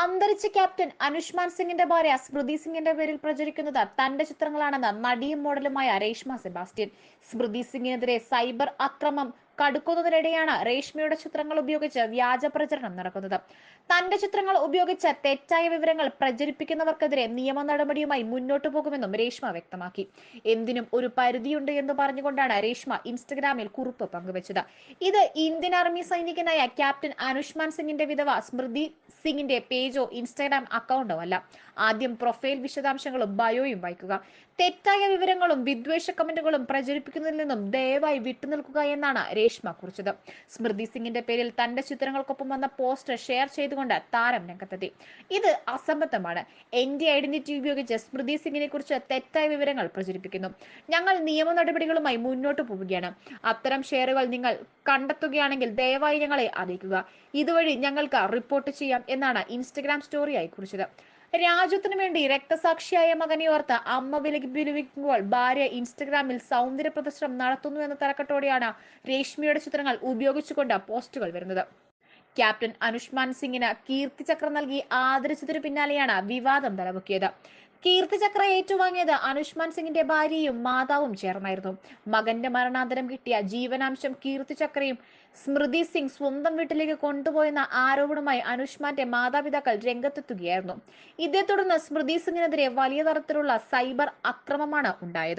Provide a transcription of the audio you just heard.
അന്തരിച്ച ക്യാപ്റ്റൻ അനുഷ്മാൻ സിംഗിന്റെ ഭാര്യ സ്മൃതി സിംഗിന്റെ പേരിൽ പ്രചരിക്കുന്നത് തന്റെ ചിത്രങ്ങളാണെന്ന് നടിയും മോഡലുമായ രേഷ്മ സെബാസ്റ്റ്യൻ. സ്മൃതി സിംഗിനെതിരെ സൈബർ അക്രമം കടുക്കുന്നതിനിടെയാണ് രേഷ്മയുടെ ചിത്രങ്ങൾ ഉപയോഗിച്ച് വ്യാജ പ്രചരണം നടക്കുന്നത്. തന്റെ ചിത്രങ്ങൾ ഉപയോഗിച്ച് തെറ്റായ വിവരങ്ങൾ പ്രചരിപ്പിക്കുന്നവർക്കെതിരെ നിയമ നടപടിയുമായി മുന്നോട്ടു പോകുമെന്നും രേഷ്മ വ്യക്തമാക്കി. എന്തിനും ഒരു പരിധിയുണ്ട് എന്ന് പറഞ്ഞുകൊണ്ടാണ് രേഷ്മ ഇൻസ്റ്റഗ്രാമിൽ കുറിപ്പ് പങ്കുവച്ചത്. ഇത് ഇന്ത്യൻ ആർമി സൈനികനായ ക്യാപ്റ്റൻ അനുഷ്മാൻ സിംഗിന്റെ വിധവ സ്മൃതി സിംഗിന്റെ പേജോ ഇൻസ്റ്റാഗ്രാം അക്കൗണ്ടോ അല്ല. ആദ്യം പ്രൊഫൈൽ വിശദാംശങ്ങളും ബയോയും വായിക്കുക. തെറ്റായ വിവരങ്ങളും വിദ്വേഷ കമന്റുകളും പ്രചരിപ്പിക്കുന്നതിൽ നിന്നും ദയവായി വിട്ടുനിൽക്കുക എന്നാണ് രേഷ്മ കുറിച്ചത്. സ്മൃതി സിംഗിന്റെ പേരിൽ തന്റെ ചിത്രങ്ങൾക്കൊപ്പം വന്ന പോസ്റ്റ് ഷെയർ ചെയ്തുകൊണ്ട് താരം രംഗത്തെത്തി. ഇത് അസംബന്ധമാണ്. എന്റെ ഐഡന്റിറ്റി ഉപയോഗിച്ച് സ്മൃതി സിംഗിനെ കുറിച്ച് തെറ്റായ വിവരങ്ങൾ പ്രചരിപ്പിക്കുന്നു. ഞങ്ങൾ നിയമ നടപടികളുമായി മുന്നോട്ട് പോവുകയാണ്. അത്തരം ഷെയറുകൾ നിങ്ങൾ കണ്ടെത്തുകയാണെങ്കിൽ ദയവായി ഞങ്ങളെ അറിയിക്കുക. ഇതുവഴി ഞങ്ങൾക്ക് റിപ്പോർട്ട് ചെയ്യാം എന്നാണ് ഇൻസ്റ്റഗ്രാം സ്റ്റോറിയായി കുറിച്ചത്. രാജ്യത്തിനു വേണ്ടി രക്തസാക്ഷിയായ മകനെ ഓർത്ത് അമ്മ വിലപിക്കുമ്പോൾ ഭാര്യ ഇൻസ്റ്റഗ്രാമിൽ സൗന്ദര്യ പ്രദർശനം നടത്തുന്നു എന്ന തലക്കെട്ടോടെയാണ് രേഷ്മയുടെ ചിത്രങ്ങൾ ഉപയോഗിച്ചുകൊണ്ട് പോസ്റ്റുകൾ വരുന്നത്. ക്യാപ്റ്റൻ അനുഷ്മാൻ സിംഗിന് കീർത്തി ചക്ര നൽകി ആദരിച്ചതിനു പിന്നാലെയാണ് വിവാദം തലപൊക്കിയത്. കീർത്തി ചക്ര ഏറ്റുവാങ്ങിയത് അനുഷ്മാൻ സിംഗിന്റെ ഭാര്യയും മാതാവും ചേർന്നായിരുന്നു. മകന്റെ മരണാന്തരം കിട്ടിയ ജീവനാംശം കീർത്തി ചക്രയും സ്മൃതി സിംഗ് സ്വന്തം വീട്ടിലേക്ക് കൊണ്ടുപോയെന്ന ആരോപണവുമായി അനുഷ്മാന്റെ മാതാപിതാക്കൾ രംഗത്തെത്തുകയായിരുന്നു. ഇതേ തുടർന്ന് സ്മൃതി സിംഗിനെതിരെ വലിയ തരത്തിലുള്ള സൈബർ അക്രമമാണ് ഉണ്ടായത്.